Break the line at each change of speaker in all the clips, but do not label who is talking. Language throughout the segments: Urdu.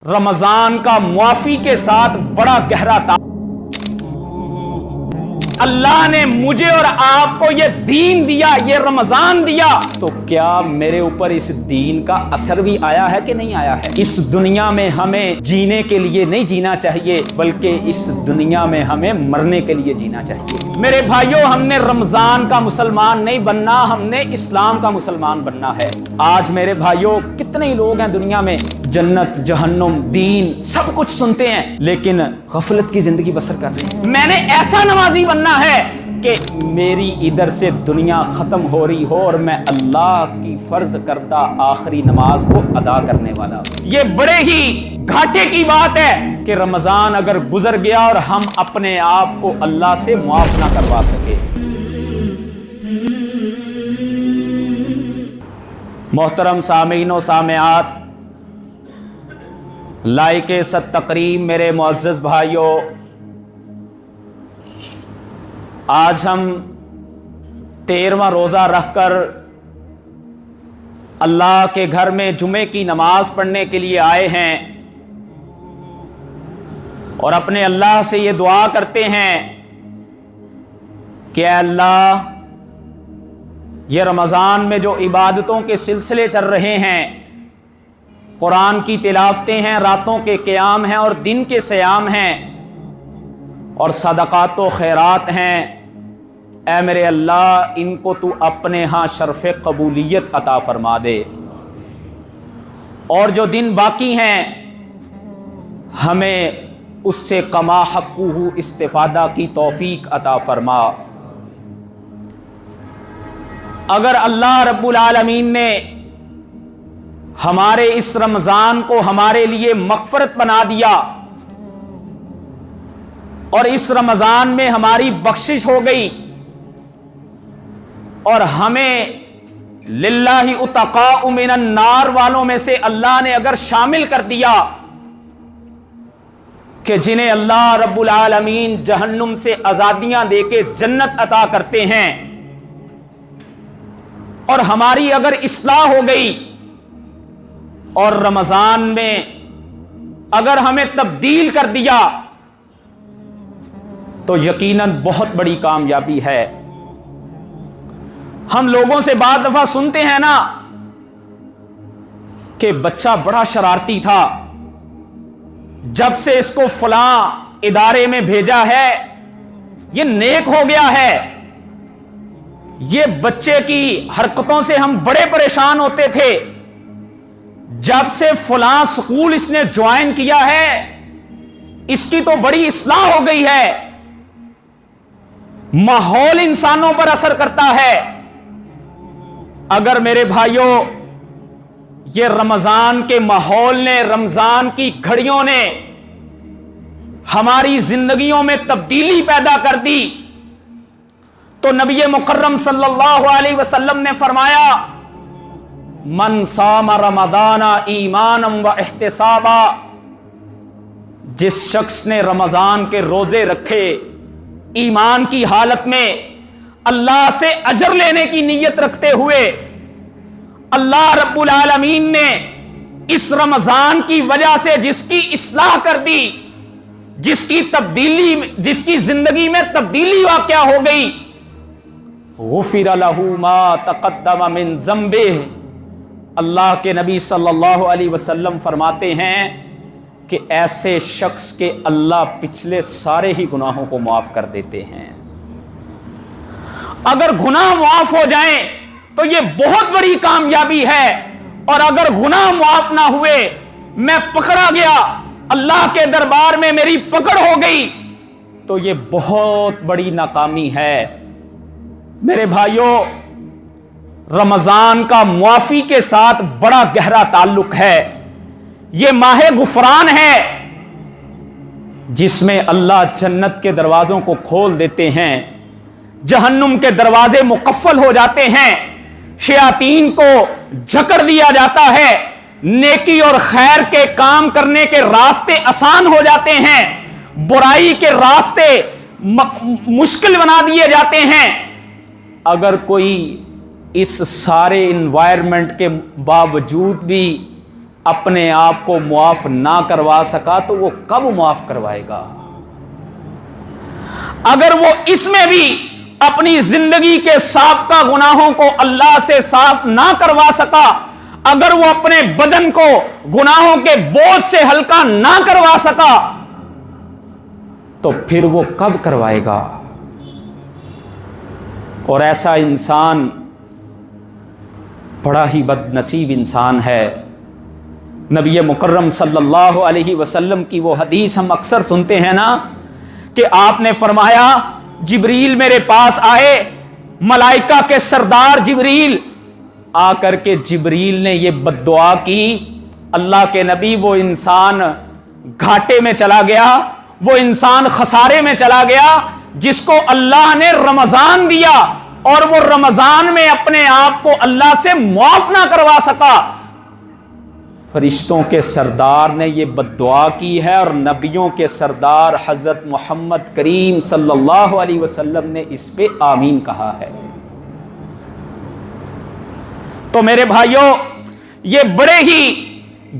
رمضان کا معافی کے ساتھ بڑا گہرا تعلق اللہ نے مجھے اور آپ کو یہ دین دیا، یہ رمضان دیا، تو کیا میرے اوپر اس دین کا اثر بھی آیا ہے کہ نہیں آیا ہے؟ اس دنیا میں ہمیں جینے کے لیے نہیں جینا چاہیے، بلکہ اس دنیا میں ہمیں مرنے کے لیے جینا چاہیے۔ میرے بھائیوں، ہم نے رمضان کا مسلمان نہیں بننا، ہم نے اسلام کا مسلمان بننا ہے۔ آج میرے بھائیوں، کتنے لوگ ہیں دنیا میں جنت، جہنم، دین سب کچھ سنتے ہیں، لیکن غفلت کی زندگی بسر کر رہے ہیں۔ میں نے ایسا نمازی بننا ہے کہ میری ادھر سے دنیا ختم ہو رہی ہو اور میں اللہ کی فرض کردہ آخری نماز کو ادا کرنے والا ہوں۔ یہ بڑے ہی گھاٹے کی بات ہے کہ رمضان اگر گزر گیا اور ہم اپنے آپ کو اللہ سے معاف نہ کروا سکے۔ محترم سامعین و سامعات، لائق ست تقریم میرے معزز بھائیوں، آج ہم 13واں روزہ رکھ کر اللہ کے گھر میں جمعے کی نماز پڑھنے کے لیے آئے ہیں اور اپنے اللہ سے یہ دعا کرتے ہیں کہ اے اللہ، یہ رمضان میں جو عبادتوں کے سلسلے چل رہے ہیں، قرآن کی تلاوتیں ہیں، راتوں کے قیام ہیں اور دن کے صیام ہیں اور صدقات و خیرات ہیں، اے میرے اللہ، ان کو تو اپنے ہاں شرف قبولیت عطا فرما دے، اور جو دن باقی ہیں ہمیں اس سے کما حقہ استفادہ کی توفیق عطا فرما۔ اگر اللہ رب العالمین نے ہمارے اس رمضان کو ہمارے لیے مغفرت بنا دیا اور اس رمضان میں ہماری بخشش ہو گئی اور ہمیں للہ اتقاء من النار والوں میں سے اللہ نے اگر شامل کر دیا کہ جنہیں اللہ رب العالمین جہنم سے آزادیاں دے کے جنت عطا کرتے ہیں، اور ہماری اگر اصلاح ہو گئی اور رمضان میں اگر ہمیں تبدیل کر دیا تو یقیناً بہت بڑی کامیابی ہے۔ ہم لوگوں سے بعض دفعہ سنتے ہیں نا کہ بچہ بڑا شرارتی تھا، جب سے اس کو فلاں ادارے میں بھیجا ہے یہ نیک ہو گیا ہے۔ یہ بچے کی حرکتوں سے ہم بڑے پریشان ہوتے تھے، جب سے فلاں سکول اس نے جوائن کیا ہے اس کی تو بڑی اصلاح ہو گئی ہے۔ ماحول انسانوں پر اثر کرتا ہے۔ اگر میرے بھائیوں یہ رمضان کے ماحول نے، رمضان کی گھڑیوں نے ہماری زندگیوں میں تبدیلی پیدا کر دی تو نبی مکرم صلی اللہ علیہ وسلم نے فرمایا، من صام رمضان ایمانا و احتسابا، جس شخص نے رمضان کے روزے رکھے ایمان کی حالت میں، اللہ سے اجر لینے کی نیت رکھتے ہوئے، اللہ رب العالمین نے اس رمضان کی وجہ سے جس کی اصلاح کر دی، جس کی زندگی میں تبدیلی واقع ہو گئی، غفر لہ ما تقدم من ذنبہ، اللہ کے نبی صلی اللہ علیہ وسلم فرماتے ہیں کہ ایسے شخص کے اللہ پچھلے سارے ہی گناہوں کو معاف کر دیتے ہیں۔ اگر گناہ معاف ہو جائیں تو یہ بہت بڑی کامیابی ہے، اور اگر گناہ معاف نہ ہوئے، میں پکڑا گیا، اللہ کے دربار میں میری پکڑ ہو گئی، تو یہ بہت بڑی ناکامی ہے۔ میرے بھائیوں، رمضان کا معافی کے ساتھ بڑا گہرا تعلق ہے۔ یہ ماہ غفران ہے جس میں اللہ جنت کے دروازوں کو کھول دیتے ہیں، جہنم کے دروازے مقفل ہو جاتے ہیں، شیاطین کو جکڑ دیا جاتا ہے، نیکی اور خیر کے کام کرنے کے راستے آسان ہو جاتے ہیں، برائی کے راستے مشکل بنا دیے جاتے ہیں۔ اگر کوئی اس سارے انوائرمنٹ کے باوجود بھی اپنے آپ کو معاف نہ کروا سکا تو وہ کب معاف کروائے گا؟ اگر وہ اس میں بھی اپنی زندگی کے سابقہ گناہوں کو اللہ سے صاف نہ کروا سکا، اگر وہ اپنے بدن کو گناہوں کے بوجھ سے ہلکا نہ کروا سکا، تو پھر وہ کب کروائے گا؟ اور ایسا انسان بڑا ہی بد نصیب انسان ہے۔ نبی مکرم صلی اللہ علیہ وسلم کی وہ حدیث ہم اکثر سنتے ہیں نا کہ آپ نے فرمایا جبریل میرے پاس آئے، ملائکہ کے سردار جبریل آ کر کے جبریل نے یہ بد دعا کی، اللہ کے نبی وہ انسان گھاٹے میں چلا گیا، وہ انسان خسارے میں چلا گیا جس کو اللہ نے رمضان دیا اور وہ رمضان میں اپنے آپ کو اللہ سے معاف نہ کروا سکا۔ فرشتوں کے سردار نے یہ بد دعا کی ہے اور نبیوں کے سردار حضرت محمد کریم صلی اللہ علیہ وسلم نے اس پہ آمین کہا ہے۔ تو میرے بھائیوں، یہ بڑے ہی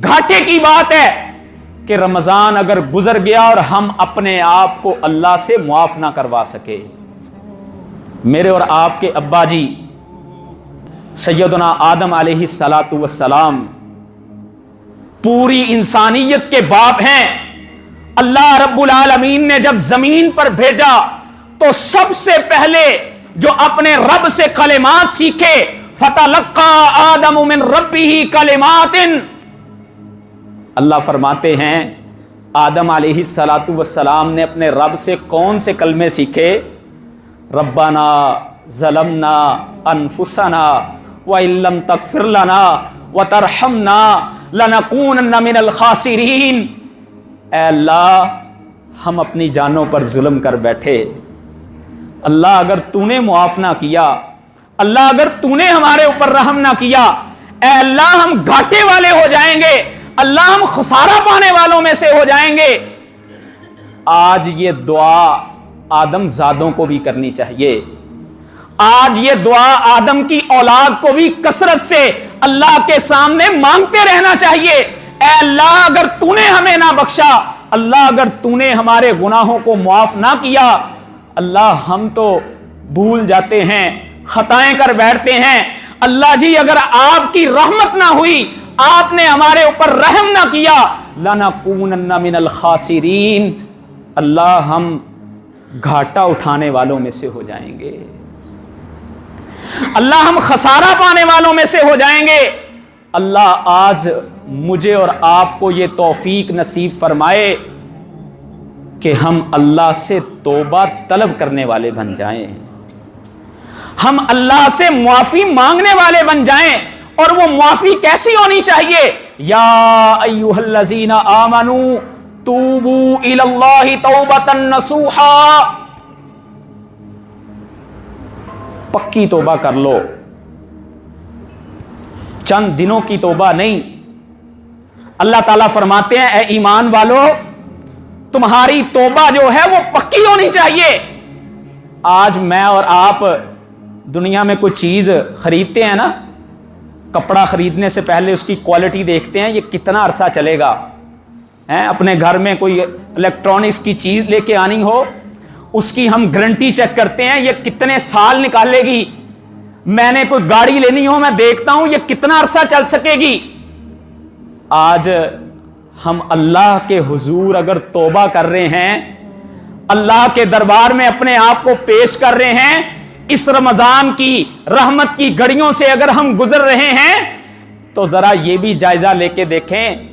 گھاٹے کی بات ہے کہ رمضان اگر گزر گیا اور ہم اپنے آپ کو اللہ سے معاف نہ کروا سکے۔ میرے اور آپ کے ابا جی سیدنا آدم علیہ السلام پوری انسانیت کے باپ ہیں۔ اللہ رب العالمین نے جب زمین پر بھیجا تو سب سے پہلے جو اپنے رب سے کلمات سیکھے، فَتَلَقَّى آدَمُ مِن رَبِّهِ كَلِمَاتٍ، اللہ فرماتے ہیں آدم علیہ السلام نے اپنے رب سے کون سے کلمے سیکھے؟ ربنا ظلمنا انفسنا وَإِن لَّمْ تَغْفِرْ لَنَا وَتَرْحَمْنَا لَنَكُونَنَّ مِنَ الْخَاسِرِينَ، اے اللہ ہم اپنی جانوں پر ظلم کر بیٹھے، اللہ اگر تو نے معاف نہ کیا، اللہ اگر تو نے ہمارے اوپر رحم نہ کیا، اے اللہ ہم گھاٹے والے ہو جائیں گے، اللہ ہم خسارہ پانے والوں میں سے ہو جائیں گے۔ آج یہ دعا آدم زادوں کو بھی کرنی چاہیے، آج یہ دعا آدم کی اولاد کو بھی کثرت سے اللہ کے سامنے مانگتے رہنا چاہیے۔ اے اللہ اگر تو نے ہمیں نہ بخشا، اللہ اگر تو نے ہمارے گناہوں کو معاف نہ کیا، اللہ ہم تو بھول جاتے ہیں، خطائیں کر بیٹھتے ہیں، اللہ جی اگر آپ کی رحمت نہ ہوئی، آپ نے ہمارے اوپر رحم نہ کیا، لَنَكُونَنَّ مِنَ الْخَاسِرِينَ، اللہ ہم گھاٹا اٹھانے والوں میں سے ہو جائیں گے، اللہ ہم خسارہ پانے والوں میں سے ہو جائیں گے۔ اللہ آج مجھے اور آپ کو یہ توفیق نصیب فرمائے کہ ہم اللہ سے توبہ طلب کرنے والے بن جائیں، ہم اللہ سے معافی مانگنے والے بن جائیں۔ اور وہ معافی کیسی ہونی چاہیے؟ یا ایھا الذین آمنوا توبوا الی اللہ توبۃ نصوحا، پکی توبہ کر لو، چند دنوں کی توبہ نہیں۔ اللہ تعالیٰ فرماتے ہیں اے ایمان والو تمہاری توبہ جو ہے وہ پکی ہونی چاہیے۔ آج میں اور آپ دنیا میں کوئی چیز خریدتے ہیں نا، کپڑا خریدنے سے پہلے اس کی کوالٹی دیکھتے ہیں، یہ کتنا عرصہ چلے گا۔ اپنے گھر میں کوئی الیکٹرانکس کی چیز لے کے آنی ہو، اس کی ہم گارنٹی چیک کرتے ہیں، یہ کتنے سال نکالے گی۔ میں نے کوئی گاڑی لینی ہو، میں دیکھتا ہوں یہ کتنا عرصہ چل سکے گی۔ آج ہم اللہ کے حضور اگر توبہ کر رہے ہیں، اللہ کے دربار میں اپنے آپ کو پیش کر رہے ہیں، اس رمضان کی رحمت کی گھڑیوں سے اگر ہم گزر رہے ہیں، تو ذرا یہ بھی جائزہ لے کے دیکھیں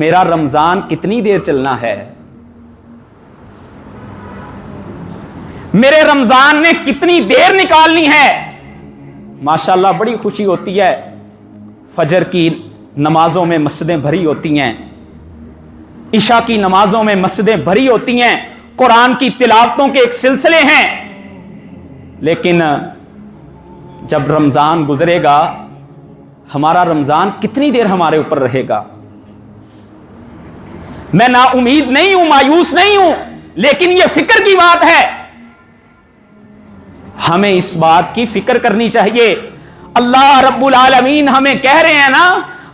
میرا رمضان کتنی دیر چلنا ہے، میرے رمضان نے کتنی دیر نکالنی ہے۔ ماشاءاللہ بڑی خوشی ہوتی ہے، فجر کی نمازوں میں مسجدیں بھری ہوتی ہیں، عشاء کی نمازوں میں مسجدیں بھری ہوتی ہیں، قرآن کی تلاوتوں کے ایک سلسلے ہیں، لیکن جب رمضان گزرے گا ہمارا رمضان کتنی دیر ہمارے اوپر رہے گا؟ میں نا امید نہیں ہوں، مایوس نہیں ہوں، لیکن یہ فکر کی بات ہے، ہمیں اس بات کی فکر کرنی چاہیے۔ اللہ رب العالمین ہمیں کہہ رہے ہیں نا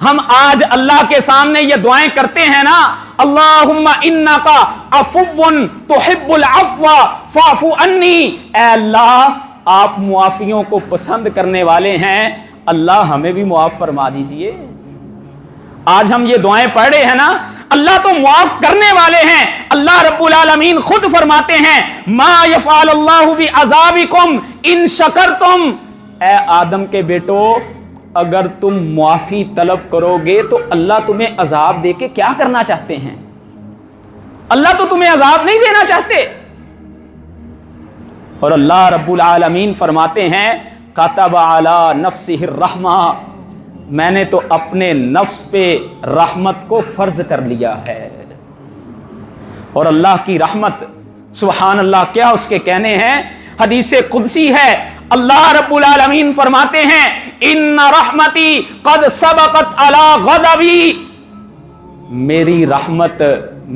ہم آج اللہ کے سامنے یہ دعائیں کرتے ہیں نا، اللہم انکا عفو تحب العفو فاعف عنی، اے اللہ آپ معافیوں کو پسند کرنے والے ہیں، اللہ ہمیں بھی معاف فرما دیجئے۔ آج ہم یہ دعائیں پڑھ رہے ہیں نا، اللہ تو معاف کرنے والے ہیں۔ اللہ رب العالمین خود فرماتے ہیں ما یفعل اللہ بعذابکم ان شکرتم، اے آدم کے بیٹو اگر تم معافی طلب کرو گے تو اللہ تمہیں عذاب دے کے کیا کرنا چاہتے ہیں؟ اللہ تو تمہیں عذاب نہیں دینا چاہتے۔ اور اللہ رب العالمین فرماتے ہیں کتب علی نفسہ الرحمہ، میں نے تو اپنے نفس پہ رحمت کو فرض کر لیا ہے۔ اور اللہ کی رحمت سبحان اللہ کیا اس کے کہنے ہیں، حدیث قدسی ہے، اللہ رب العالمین فرماتے ہیں ان رحمتی قد سبقت علی غضبی، میری رحمت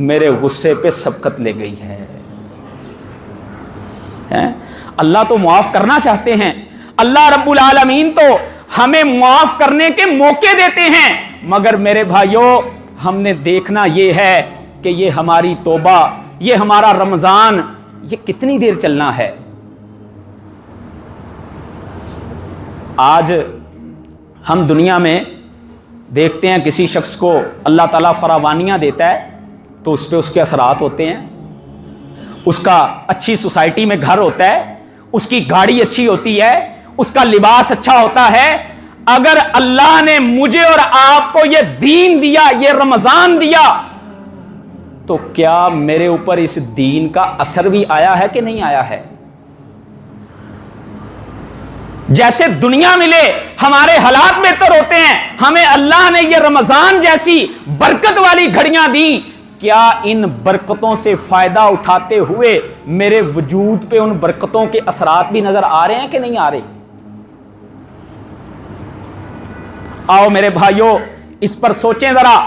میرے غصے پہ سبقت لے گئی ہے۔ اللہ تو معاف کرنا چاہتے ہیں، اللہ رب العالمین تو ہمیں معاف کرنے کے موقع دیتے ہیں، مگر میرے بھائیوں ہم نے دیکھنا یہ ہے کہ یہ ہماری توبہ، یہ ہمارا رمضان، یہ کتنی دیر چلنا ہے۔ آج ہم دنیا میں دیکھتے ہیں کسی شخص کو اللہ تعالیٰ فراوانیاں دیتا ہے تو اس پہ اس کے اثرات ہوتے ہیں، اس کا اچھی سوسائٹی میں گھر ہوتا ہے، اس کی گاڑی اچھی ہوتی ہے، اس کا لباس اچھا ہوتا ہے۔ اگر اللہ نے مجھے اور آپ کو یہ دین دیا، یہ رمضان دیا، تو کیا میرے اوپر اس دین کا اثر بھی آیا ہے کہ نہیں آیا ہے؟ جیسے دنیا ملے ہمارے حالات بہتر ہوتے ہیں، ہمیں اللہ نے یہ رمضان جیسی برکت والی گھڑیاں دی، کیا ان برکتوں سے فائدہ اٹھاتے ہوئے میرے وجود پہ ان برکتوں کے اثرات بھی نظر آ رہے ہیں کہ نہیں آ رہے؟ آؤ میرے بھائیوں اس پر سوچیں ذرا۔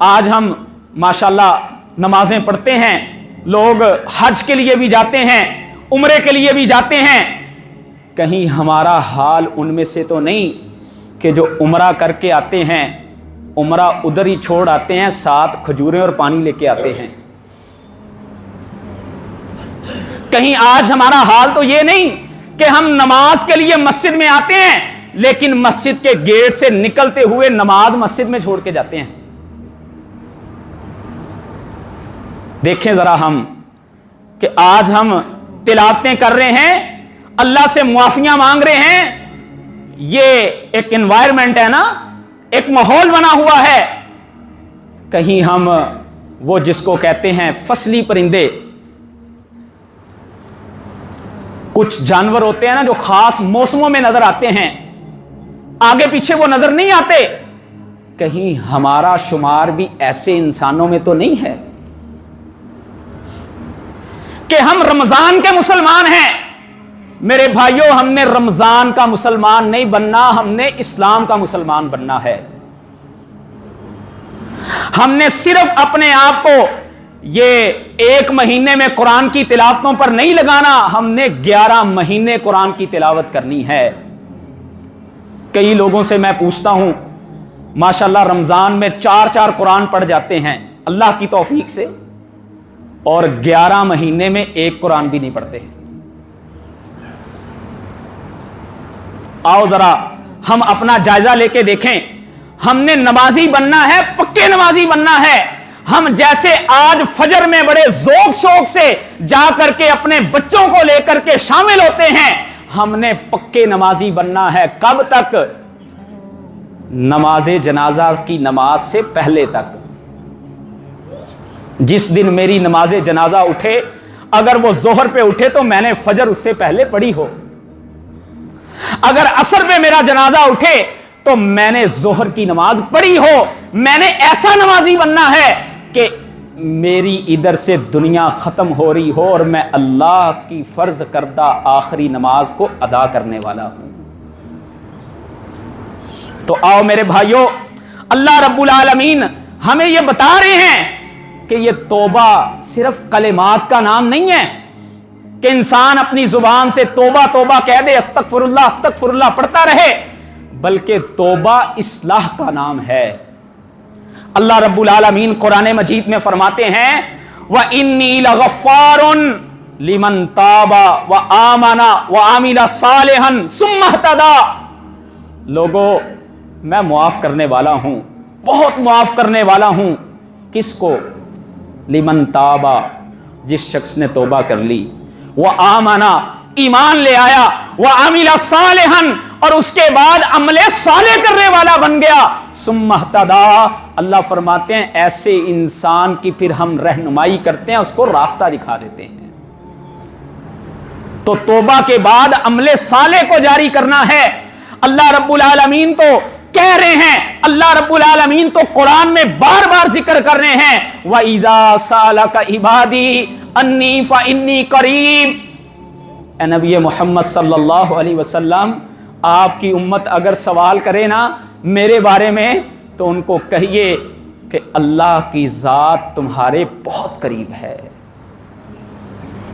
آج ہم ماشاءاللہ نمازیں پڑھتے ہیں، لوگ حج کے لیے بھی جاتے ہیں، عمرے کے لیے بھی جاتے ہیں، کہیں ہمارا حال ان میں سے تو نہیں کہ جو عمرہ کر کے آتے ہیں عمرہ ادھر ہی چھوڑ آتے ہیں، ساتھ کھجوریں اور پانی لے کے آتے ہیں؟ کہیں آج ہمارا حال تو یہ نہیں کہ ہم نماز کے لیے مسجد میں آتے ہیں لیکن مسجد کے گیٹ سے نکلتے ہوئے نماز مسجد میں چھوڑ کے جاتے ہیں؟ دیکھیں ذرا ہم کہ آج ہم تلاوتیں کر رہے ہیں، اللہ سے معافیاں مانگ رہے ہیں، یہ ایک انوائرمنٹ ہے نا، ایک ماحول بنا ہوا ہے، کہیں ہم وہ جس کو کہتے ہیں فصلی پرندے، کچھ جانور ہوتے ہیں نا جو خاص موسموں میں نظر آتے ہیں، آگے پیچھے وہ نظر نہیں آتے، کہیں ہمارا شمار بھی ایسے انسانوں میں تو نہیں ہے کہ ہم رمضان کے مسلمان ہیں؟ میرے بھائیوں ہم نے رمضان کا مسلمان نہیں بننا، ہم نے اسلام کا مسلمان بننا ہے۔ ہم نے صرف اپنے آپ کو یہ ایک مہینے میں قرآن کی تلاوتوں پر نہیں لگانا، ہم نے 11 مہینے قرآن کی تلاوت کرنی ہے۔ کئی لوگوں سے میں پوچھتا ہوں ماشاءاللہ رمضان میں 4 قرآن پڑھ جاتے ہیں اللہ کی توفیق سے، اور 11 مہینے میں ایک قرآن بھی نہیں پڑھتے۔ آؤ ذرا ہم اپنا جائزہ لے کے دیکھیں، ہم نے نمازی بننا ہے، پکے نمازی بننا ہے۔ ہم جیسے آج فجر میں بڑے ذوق شوق سے جا کر کے اپنے بچوں کو لے کر کے شامل ہوتے ہیں، ہم نے پکے نمازی بننا ہے۔ کب تک؟ نماز جنازہ کی نماز سے پہلے تک۔ جس دن میری نماز جنازہ اٹھے، اگر وہ ظہر پہ اٹھے تو میں نے فجر اس سے پہلے پڑھی ہو، اگر عصر پہ میرا جنازہ اٹھے تو میں نے ظہر کی نماز پڑھی ہو۔ میں نے ایسا نمازی بننا ہے کہ میری ادھر سے دنیا ختم ہو رہی ہو اور میں اللہ کی فرض کردہ آخری نماز کو ادا کرنے والا ہوں۔ تو آؤ میرے بھائیوں، اللہ رب العالمین ہمیں یہ بتا رہے ہیں کہ یہ توبہ صرف کلمات کا نام نہیں ہے کہ انسان اپنی زبان سے توبہ توبہ کہہ دے، استغفر اللہ پڑھتا رہے، بلکہ توبہ اصلاح کا نام ہے۔ اللہ رب العالمین قرآن مجید میں فرماتے ہیں وَإِنِّي لَغَفَّارٌ لِمَن تَابَ وَآمَنَ وَعَمِلَ صَالِحًا ثُمَّ اهْتَدَىٰ، لوگوں میں معاف کرنے والا ہوں، بہت معاف کرنے والا ہوں۔ کس کو؟ لمن تابا، جس شخص نے توبہ کر لی، وآمنا، ایمان لے آیا، وعمل صالحا، اور اس کے بعد عمل صالح کرنے والا بن گیا، ثم اهتدى، اللہ فرماتے ہیں ایسے انسان کی پھر ہم رہنمائی کرتے ہیں، اس کو راستہ دکھا دیتے ہیں۔ تو توبہ کے بعد عمل صالح کو جاری کرنا ہے۔ اللہ رب العالمین تو کہہ رہے ہیں، اللہ رب العالمین تو قرآن میں بار بار ذکر کر رہے ہیں وَإِذَا سَأَلَكَ عِبَادِي أَنِّي فَإِنِّي قَرِيبٌ۔ اے نبی محمد صلی اللہ علیہ وسلم، آپ کی امت اگر سوال کرے نا میرے بارے میں تو ان کو کہیے کہ اللہ کی ذات تمہارے بہت قریب ہے۔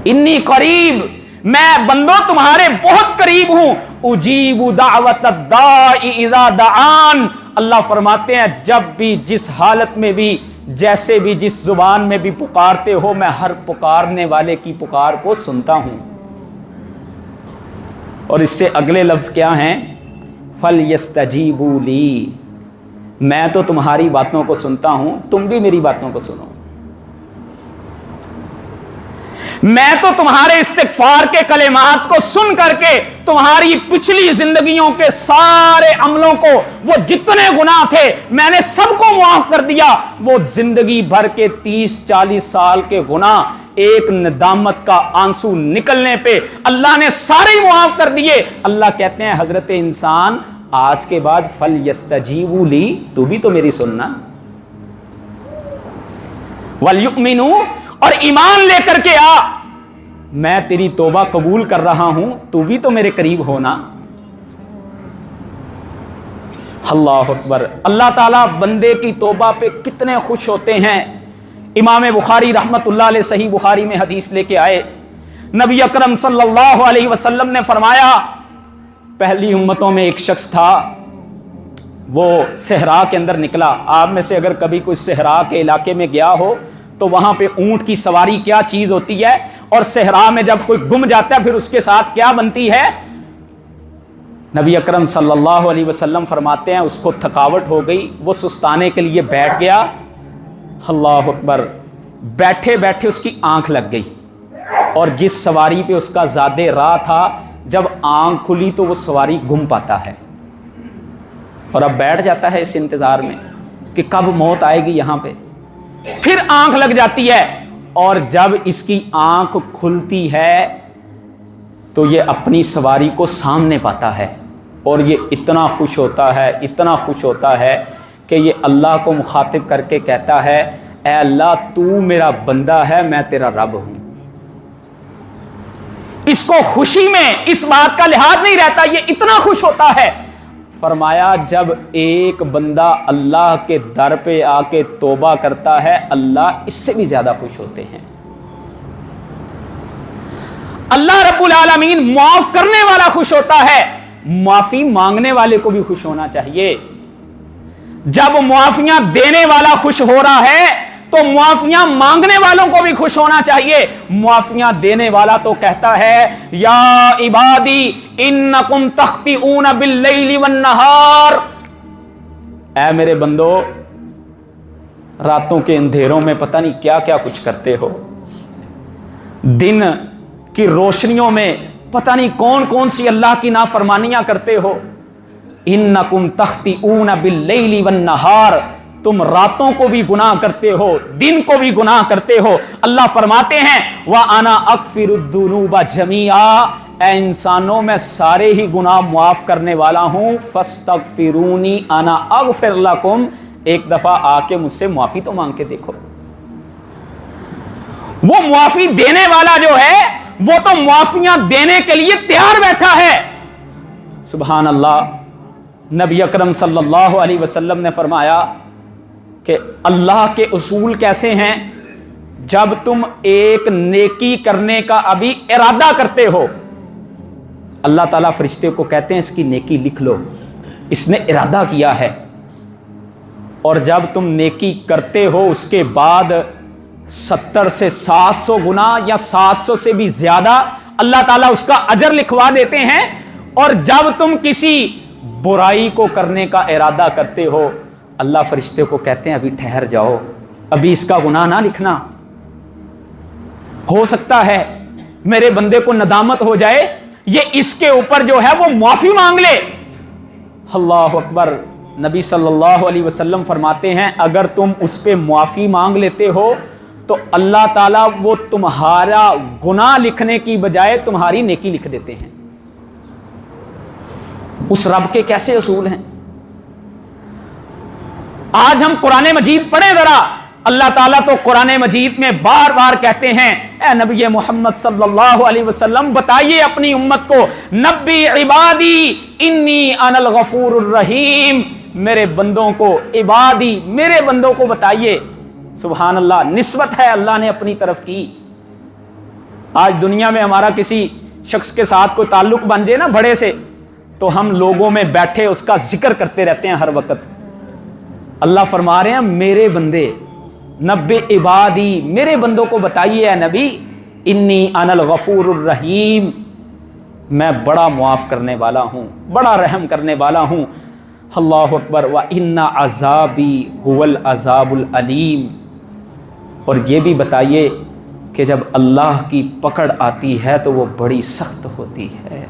انی قریب، میں بندوں تمہارے بہت قریب ہوں، اجیب دعوت الداعی اذا دعان، اللہ فرماتے ہیں جب بھی، جس حالت میں بھی، جیسے بھی، جس زبان میں بھی پکارتے ہو، میں ہر پکارنے والے کی پکار کو سنتا ہوں۔ اور اس سے اگلے لفظ کیا ہیں؟ فَلْيَسْتَجِيبُوا لِي، میں تو تمہاری باتوں کو سنتا ہوں، تم بھی میری باتوں کو سنو۔ میں تو تمہارے استغفار کے کلمات کو سن کر کے تمہاری پچھلی زندگیوں کے سارے عملوں کو، وہ جتنے گناہ تھے میں نے سب کو معاف کر دیا۔ وہ زندگی بھر کے 30-40 سال کے گناہ ایک ندامت کا آنسو نکلنے پہ اللہ نے سارے معاف کر دیے۔ اللہ کہتے ہیں حضرت انسان آج کے بعد فَلْيَسْتَجِيبُوا لِي، تو بھی تو میری سننا، وَلْيُؤْمِنُوا، اور ایمان لے کر کے آ، میں تیری توبہ قبول کر رہا ہوں، تو بھی تو میرے قریب ہونا۔ اللہ اکبر۔ اللہ تعالیٰ بندے کی توبہ پہ کتنے خوش ہوتے ہیں۔ امام بخاری رحمت اللہ علیہ صحیح بخاری میں حدیث لے کے آئے، نبی اکرم صلی اللہ علیہ وسلم نے فرمایا پہلی امتوں میں ایک شخص تھا، وہ صحرا کے اندر نکلا۔ آپ میں سے اگر کبھی کوئی صحرا کے علاقے میں گیا ہو تو وہاں پہ اونٹ کی سواری کیا چیز ہوتی ہے، اور صحرا میں جب کوئی گم جاتا ہے پھر اس کے ساتھ کیا بنتی ہے؟ نبی اکرم صلی اللہ علیہ وسلم فرماتے ہیں اس کو تھکاوٹ ہو گئی، وہ سستانے کے لیے بیٹھ گیا۔ اللہ اکبر، بیٹھے بیٹھے اس کی آنکھ لگ گئی، اور جس سواری پہ اس کا زیادہ راہ تھا جب آنکھ کھلی تو وہ سواری گم پاتا ہے، اور اب بیٹھ جاتا ہے اس انتظار میں کہ کب موت آئے گی یہاں پہ۔ پھر آنکھ لگ جاتی ہے، اور جب اس کی آنکھ کھلتی ہے تو یہ اپنی سواری کو سامنے پاتا ہے، اور یہ اتنا خوش ہوتا ہے، اتنا خوش ہوتا ہے کہ یہ اللہ کو مخاطب کر کے کہتا ہے اے اللہ تو میرا بندہ ہے، میں تیرا رب ہوں۔ اس کو خوشی میں اس بات کا لحاظ نہیں رہتا، یہ اتنا خوش ہوتا ہے۔ فرمایا جب ایک بندہ اللہ کے در پہ آ کے توبہ کرتا ہے اللہ اس سے بھی زیادہ خوش ہوتے ہیں۔ اللہ رب العالمین معاف کرنے والا خوش ہوتا ہے، معافی مانگنے والے کو بھی خوش ہونا چاہیے۔ جب معافیاں دینے والا خوش ہو رہا ہے تو معافیاں مانگنے والوں کو بھی خوش ہونا چاہیے۔ معافیاں دینے والا تو کہتا ہے یا عبادی انکم تخطئون باللیل والنہار، اے میرے بندو راتوں کے اندھیروں میں پتہ نہیں کیا کیا کچھ کرتے ہو، دن کی روشنیوں میں پتہ نہیں کون کون سی اللہ کی نافرمانیاں کرتے ہو۔ انکم تخطئون باللیل والنہار، تم راتوں کو بھی گناہ کرتے ہو، دن کو بھی گناہ کرتے ہو۔ اللہ فرماتے ہیں وَأَنَا أَغْفِرُ الذُّنُوبَ جَمِيعًا، اے انسانوں میں سارے ہی گناہ معاف کرنے والا ہوں، فَاسْتَغْفِرُونِي أَنَا أَغْفِرْ لَكُمْ، ایک دفعہ آ کے مجھ سے معافی تو مانگ کے دیکھو۔ وہ معافی دینے والا جو ہے وہ تو معافیاں دینے کے لیے تیار بیٹھا ہے۔ سبحان اللہ۔ نبی اکرم صلی اللہ علیہ وسلم نے فرمایا کہ اللہ کے اصول کیسے ہیں؟ جب تم ایک نیکی کرنے کا ابھی ارادہ کرتے ہو، اللہ تعالیٰ فرشتے کو کہتے ہیں اس کی نیکی لکھ لو، اس نے ارادہ کیا ہے. اور جب تم نیکی کرتے ہو اس کے بعد 70 سے 700 گنا یا 700 سے بھی زیادہ اللہ تعالیٰ اس کا اجر لکھوا دیتے ہیں. اور جب تم کسی برائی کو کرنے کا ارادہ کرتے ہو اللہ فرشتے کو کہتے ہیں ابھی ٹھہر جاؤ, ابھی اس کا گناہ نہ لکھنا, ہو سکتا ہے میرے بندے کو ندامت ہو جائے, یہ اس کے اوپر جو ہے وہ معافی مانگ لے. اللہ اکبر. نبی صلی اللہ علیہ وسلم فرماتے ہیں اگر تم اس پہ معافی مانگ لیتے ہو تو اللہ تعالیٰ وہ تمہارا گناہ لکھنے کی بجائے تمہاری نیکی لکھ دیتے ہیں. اس رب کے کیسے اصول ہیں. آج ہم قرآن مجید پڑھیں ذرا, اللہ تعالیٰ تو قرآن مجید میں بار بار کہتے ہیں اے نبی محمد صلی اللہ علیہ وسلم بتائیے اپنی امت کو, نبی عبادی انی انا الغفور الرحیم, میرے بندوں کو, عبادی میرے بندوں کو بتائیے. سبحان اللہ, نسبت ہے اللہ نے اپنی طرف کی. آج دنیا میں ہمارا کسی شخص کے ساتھ کوئی تعلق بن جائے نا بڑے سے, تو ہم لوگوں میں بیٹھے اس کا ذکر کرتے رہتے ہیں ہر وقت. اللہ فرما رہے ہیں میرے بندے, نبی عبادی میرے بندوں کو بتائیے اے نبی, انی انا الغفور الرحیم, میں بڑا معاف کرنے والا ہوں, بڑا رحم کرنے والا ہوں. اللہ اکبر. وَإِنَّ عَذَابِي هُوَ الْعَذَابُ الْعَلِيمُ, اور یہ بھی بتائیے کہ جب اللہ کی پکڑ آتی ہے تو وہ بڑی سخت ہوتی ہے.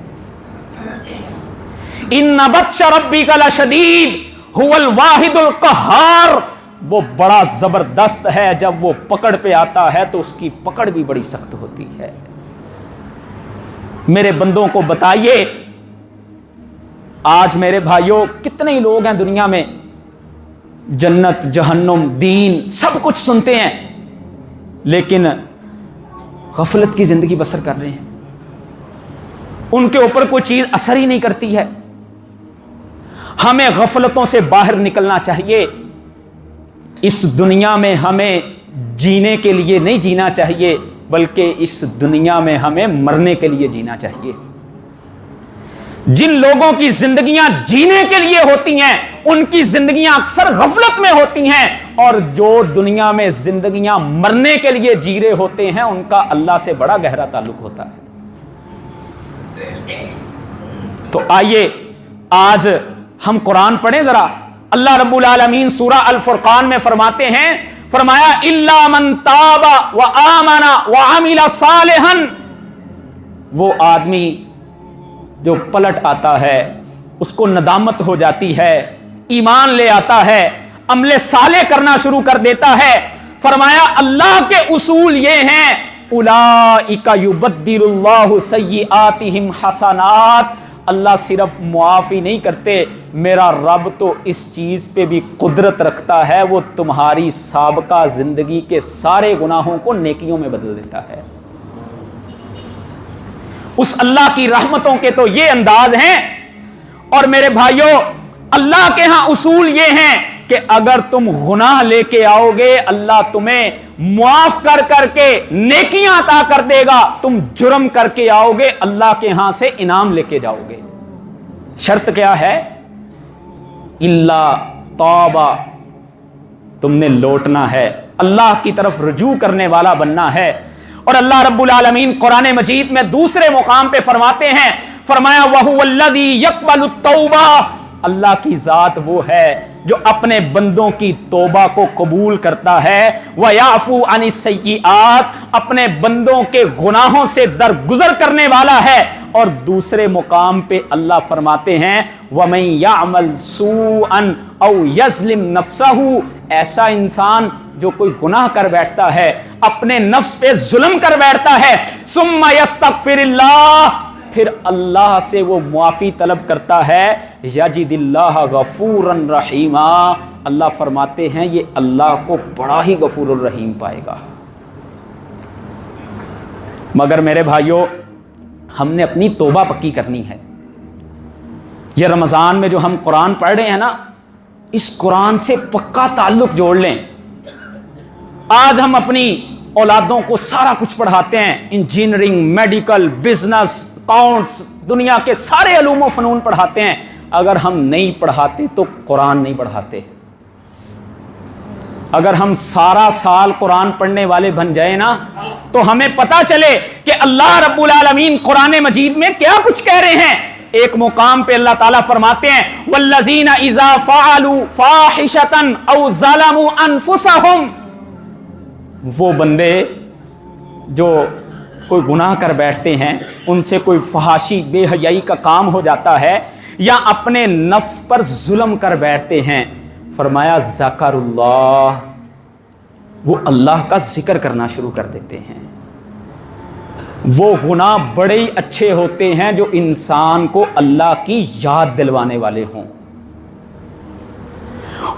إِنَّ بَطْشَ رَبِّكَ لَشَدِيدٌ هُوَ الْوَاحِدُ الْقَهَّارُ, وہ بڑا زبردست ہے, جب وہ پکڑ پہ آتا ہے تو اس کی پکڑ بھی بڑی سخت ہوتی ہے. میرے بندوں کو بتائیے. آج میرے بھائیوں کتنے ہی لوگ ہیں دنیا میں جنت جہنم دین سب کچھ سنتے ہیں لیکن غفلت کی زندگی بسر کر رہے ہیں, ان کے اوپر کوئی چیز اثر ہی نہیں کرتی ہے. ہمیں غفلتوں سے باہر نکلنا چاہیے. اس دنیا میں ہمیں جینے کے لیے نہیں جینا چاہیے بلکہ اس دنیا میں ہمیں مرنے کے لیے جینا چاہیے. جن لوگوں کی زندگیاں جینے کے لیے ہوتی ہیں ان کی زندگیاں اکثر غفلت میں ہوتی ہیں, اور جو دنیا میں زندگیاں مرنے کے لیے جی رہے ہوتے ہیں ان کا اللہ سے بڑا گہرا تعلق ہوتا ہے. تو آئیے آج ہم قرآن پڑھیں ذرا. اللہ رب العالمین سورہ الفرقان میں فرماتے ہیں, فرمایا الا من تاب وآمن وعمل صالحا, وہ آدمی جو پلٹ آتا ہے اس کو ندامت ہو جاتی ہے, ایمان لے آتا ہے, عمل صالح کرنا شروع کر دیتا ہے. فرمایا اللہ کے اصول یہ ہیں اولئک یبدل اللہ سیئاتہم حسنات, اللہ صرف معافی نہیں کرتے, میرا رب تو اس چیز پہ بھی قدرت رکھتا ہے, وہ تمہاری سابقہ زندگی کے سارے گناہوں کو نیکیوں میں بدل دیتا ہے. اس اللہ کی رحمتوں کے تو یہ انداز ہیں. اور میرے بھائیوں اللہ کے ہاں اصول یہ ہیں کہ اگر تم گناہ لے کے آؤ گے اللہ تمہیں معاف کر کر کے نیکیاں عطا کر دے گا, تم جرم کر کے آؤ گے اللہ کے ہاں سے انعام لے کے جاؤ گے. شرط کیا ہے؟ اللہ توبہ, تم نے لوٹنا ہے, اللہ کی طرف رجوع کرنے والا بننا ہے. اور اللہ رب العالمین قرآن مجید میں دوسرے مقام پہ فرماتے ہیں, فرمایا وَهُوَ الَّذِي يَقْبَلُ التَّوْبَةَ, اللہ کی ذات وہ ہے جو اپنے بندوں کی توبہ کو قبول کرتا ہے. وَيَعْفُو عَنِ السَّيِّئَاتِ, اپنے بندوں کے گناہوں سے درگزر کرنے والا ہے. اور دوسرے مقام پہ اللہ فرماتے ہیں وَمَن يَعْمَلْ سُوءًا أَوْ يَظْلِمْ نَفْسَهُ, ایسا انسان جو کوئی گناہ کر بیٹھتا ہے, اپنے نفس پہ ظلم کر بیٹھتا ہے, ثُمَّ يَسْتَغْفِرِ اللَّهِ, پھر اللہ سے وہ معافی طلب کرتا ہے, یجد اللہ غفوراً رحیما, اللہ فرماتے ہیں یہ اللہ کو بڑا ہی غفور الرحیم پائے گا. مگر میرے بھائیوں ہم نے اپنی توبہ پکی کرنی ہے. یہ رمضان میں جو ہم قرآن پڑھ رہے ہیں نا, اس قرآن سے پکا تعلق جوڑ لیں. آج ہم اپنی اولادوں کو سارا کچھ پڑھاتے ہیں, انجینئرنگ, میڈیکل, بزنس, اکاؤنٹس, دنیا کے سارے علوم و فنون پڑھاتے ہیں. اگر ہم نہیں پڑھاتے تو قرآن نہیں پڑھاتے. اگر ہم سارا سال قرآن پڑھنے والے بن جائیں نا تو ہمیں پتا چلے کہ اللہ رب العالمین قرآن مجید میں کیا کچھ کہہ رہے ہیں. ایک مقام پہ اللہ تعالیٰ فرماتے ہیں والذین اذا فعلوا فاحشۃ او ظلموا انفسهم. وہ بندے جو کوئی گناہ کر بیٹھتے ہیں, ان سے کوئی فحاشی بے حیائی کا کام ہو جاتا ہے یا اپنے نفس پر ظلم کر بیٹھتے ہیں, فرمایا ذکر اللہ, وہ اللہ کا ذکر کرنا شروع کر دیتے ہیں. وہ گناہ بڑے ہی اچھے ہوتے ہیں جو انسان کو اللہ کی یاد دلوانے والے ہوں.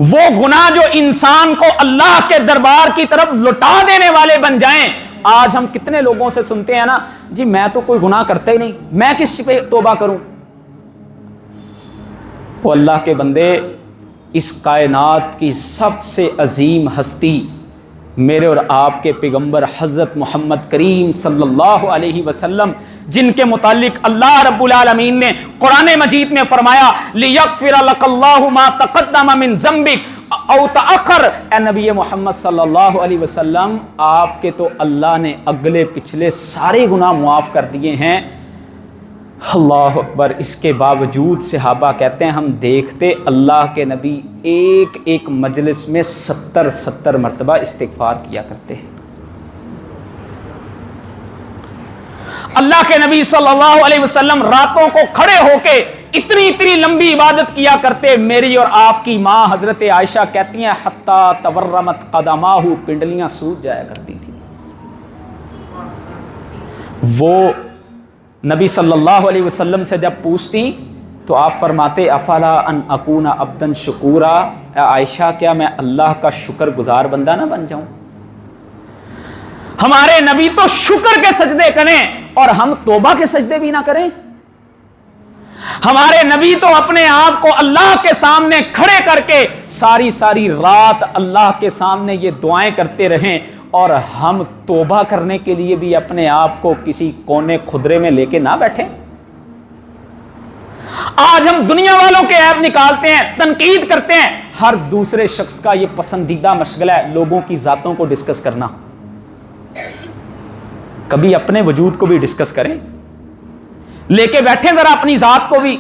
وہ گناہ جو انسان کو اللہ کے دربار کی طرف لٹا دینے والے بن جائیں. آج ہم کتنے لوگوں سے سنتے ہیں نا, جی میں تو کوئی گناہ کرتا ہی نہیں, میں کس پہ توبہ کروں. وہ اللہ کے بندے, اس کائنات کی سب سے عظیم ہستی میرے اور آپ کے پیغمبر حضرت محمد کریم صلی اللہ علیہ وسلم, جن کے متعلق اللہ رب العالمین نے قرآن مجید میں فرمایا لِيَغْفِرَ لَكَ اللَّهُ مَا تَقَدَّمَ مِن ذَنبِكَ او تأخر. اے نبی محمد صلی اللہ علیہ وسلم, آپ کے تو اللہ نے اگلے پچھلے سارے گناہ معاف کر دیے ہیں. اللہ اکبر. اس کے باوجود صحابہ کہتے ہیں ہم دیکھتے اللہ کے نبی ایک ایک مجلس میں 70 مرتبہ استغفار کیا کرتے ہیں. اللہ کے نبی صلی اللہ علیہ وسلم راتوں کو کھڑے ہو کے اتنی لمبی عبادت کیا کرتے. میری اور آپ کی ماں حضرت عائشہ کہتی ہیں حتی تورمت قدماہ, پنڈلیاں سوج جایا کرتی تھی. وہ نبی صلی اللہ علیہ وسلم سے جب پوچھتی تو آپ فرماتے افلا ان اکون عبدا شکورا, اے عائشہ کیا میں اللہ کا شکر گزار بندہ نہ بن جاؤں. ہمارے نبی تو شکر کے سجدے کریں اور ہم توبہ کے سجدے بھی نہ کریں. ہمارے نبی تو اپنے آپ کو اللہ کے سامنے کھڑے کر کے ساری رات اللہ کے سامنے یہ دعائیں کرتے رہیں, اور ہم توبہ کرنے کے لیے بھی اپنے آپ کو کسی کونے خدرے میں لے کے نہ بیٹھیں. آج ہم دنیا والوں کے عیب نکالتے ہیں, تنقید کرتے ہیں. ہر دوسرے شخص کا یہ پسندیدہ مشغلہ ہے لوگوں کی ذاتوں کو ڈسکس کرنا. کبھی اپنے وجود کو بھی ڈسکس کریں, لے کے بیٹھیں ذرا اپنی ذات کو بھی,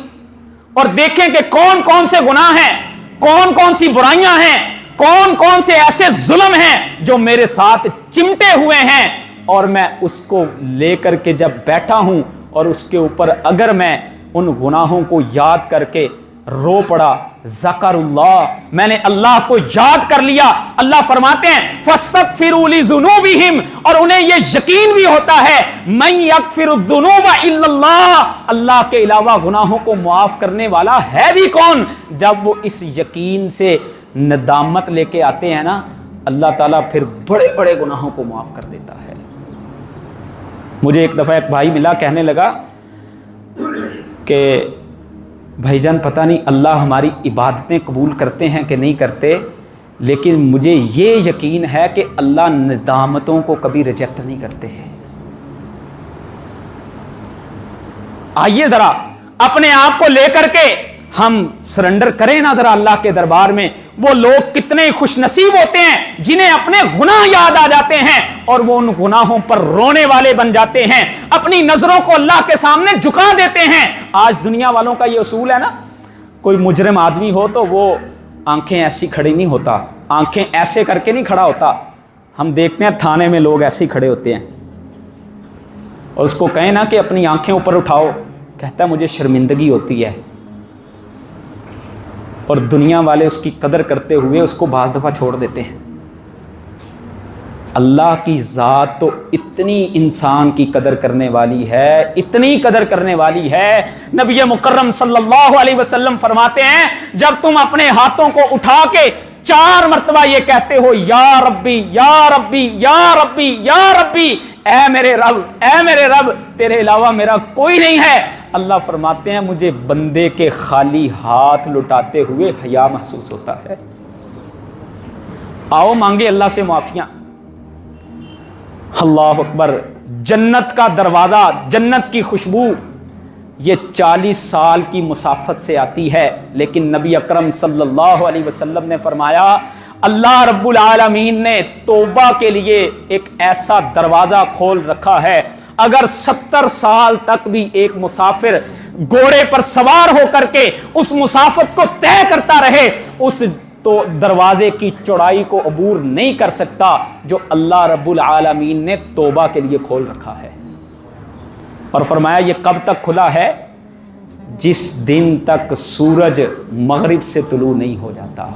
اور دیکھیں کہ کون کون سے گناہ ہیں, کون کون سی برائیاں ہیں, کون کون سے ایسے ظلم ہیں جو میرے ساتھ چمٹے ہوئے ہیں, اور میں اس کو لے کر کے جب بیٹھا ہوں اور اس کے اوپر اگر میں ان گناہوں کو یاد کر کے رو پڑا, ذکر اللہ, میں نے اللہ کو یاد کر لیا. اللہ فرماتے ہیں فاستغفروا لذنوبہم, اور انہیں یہ یقین بھی ہوتا ہے من یغفر الذنوب الا اللہ, اللہ کے علاوہ گناہوں کو معاف کرنے والا ہے بھی کون. جب وہ اس یقین سے ندامت لے کے آتے ہیں نا, اللہ تعالیٰ پھر بڑے بڑے گناہوں کو معاف کر دیتا ہے. مجھے ایک دفعہ ایک بھائی ملا, کہنے لگا کہ بھائی جان پتہ نہیں اللہ ہماری عبادتیں قبول کرتے ہیں کہ نہیں کرتے, لیکن مجھے یہ یقین ہے کہ اللہ ندامتوں کو کبھی ریجیکٹ نہیں کرتے ہیں. آئیے ذرا اپنے آپ کو لے کر کے ہم سرنڈر کریں نا ذرا اللہ کے دربار میں. وہ لوگ کتنے خوش نصیب ہوتے ہیں جنہیں اپنے گناہ یاد آ جاتے ہیں اور وہ ان گناہوں پر رونے والے بن جاتے ہیں, اپنی نظروں کو اللہ کے سامنے جھکا دیتے ہیں. آج دنیا والوں کا یہ اصول ہے نا, کوئی مجرم آدمی ہو تو وہ آنکھیں ایسی کھڑی نہیں ہوتا, آنکھیں ایسے کر کے نہیں کھڑا ہوتا. ہم دیکھتے ہیں تھانے میں لوگ ایسے ہی کھڑے ہوتے ہیں, اور اس کو کہیں نا کہ اپنی آنکھیں اوپر اٹھاؤ, کہتا ہے مجھے شرمندگی ہوتی ہے. اور دنیا والے اس کی قدر کرتے ہوئے اس کو بعض دفعہ چھوڑ دیتے ہیں. اللہ کی ذات تو اتنی انسان کی قدر کرنے والی ہے, اتنی قدر کرنے والی ہے. نبی مکرم صلی اللہ علیہ وسلم فرماتے ہیں جب تم اپنے ہاتھوں کو اٹھا کے 4 مرتبہ یہ کہتے ہو یا ربی یا ربی یا ربی یا ربی, اے میرے رب اے میرے رب, تیرے علاوہ میرا کوئی نہیں ہے, اللہ فرماتے ہیں مجھے بندے کے خالی ہاتھ لٹاتے ہوئے حیا محسوس ہوتا ہے. آؤ مانگے اللہ سے معافیاں. اللہ اکبر. جنت کا دروازہ, جنت کی خوشبو یہ 40 سال کی مسافت سے آتی ہے، لیکن نبی اکرم صلی اللہ علیہ وسلم نے فرمایا اللہ رب العالمین نے توبہ کے لیے ایک ایسا دروازہ کھول رکھا ہے، اگر 70 سال تک بھی ایک مسافر گھوڑے پر سوار ہو کر کے اس مسافت کو طے کرتا رہے، اس تو دروازے کی چوڑائی کو عبور نہیں کر سکتا جو اللہ رب العالمین نے توبہ کے لیے کھول رکھا ہے۔ اور فرمایا یہ کب تک کھلا ہے؟ جس دن تک سورج مغرب سے طلوع نہیں ہو جاتا۔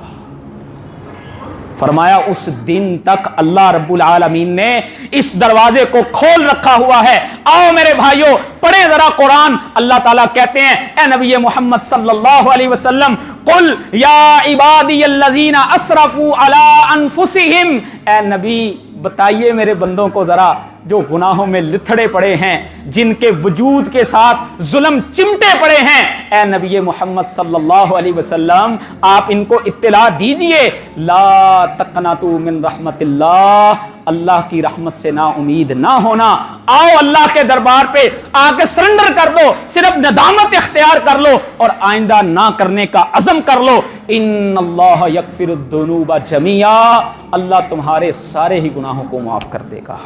فرمایا اس دن تک اللہ رب العالمین نے اس دروازے کو کھول رکھا ہوا ہے۔ آؤ میرے بھائیوں پڑھیں ذرا قرآن۔ اللہ تعالیٰ کہتے ہیں اے نبی محمد صلی اللہ علیہ وسلم قل یا عبادی الذین اسرفوا علی انفسہم، اے نبی بتائیے میرے بندوں کو ذرا جو گناہوں میں لتھڑے پڑے ہیں، جن کے وجود کے ساتھ ظلم چمٹے پڑے ہیں، اے نبی محمد صلی اللہ علیہ وسلم آپ ان کو اطلاع دیجئے لا تقنطوا من رحمت اللہ، اللہ کی رحمت سے نا امید نہ ہونا۔ آؤ اللہ کے دربار پہ آ کے سرنڈر کر دو، صرف ندامت اختیار کر لو اور آئندہ نہ کرنے کا عزم کر لو۔ ان اللہ یغفر الذنوب جميعا، اللہ تمہارے سارے ہی گناہوں کو معاف کر دے گا۔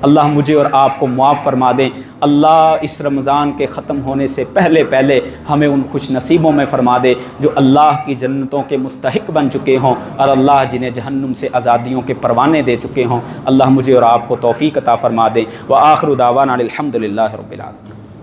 اللہ مجھے اور آپ کو معاف فرما دیں۔ اللہ اس رمضان کے ختم ہونے سے پہلے ہمیں ان خوش نصیبوں میں فرما دے جو اللہ کی جنتوں کے مستحق بن چکے ہوں، اور اللہ جنہیں جہنم سے آزادیوں کے پروانے دے چکے ہوں۔ اللہ مجھے اور آپ کو توفیق عطا فرما دے۔ وآخر دعوانا الحمد للہ رب العالمین۔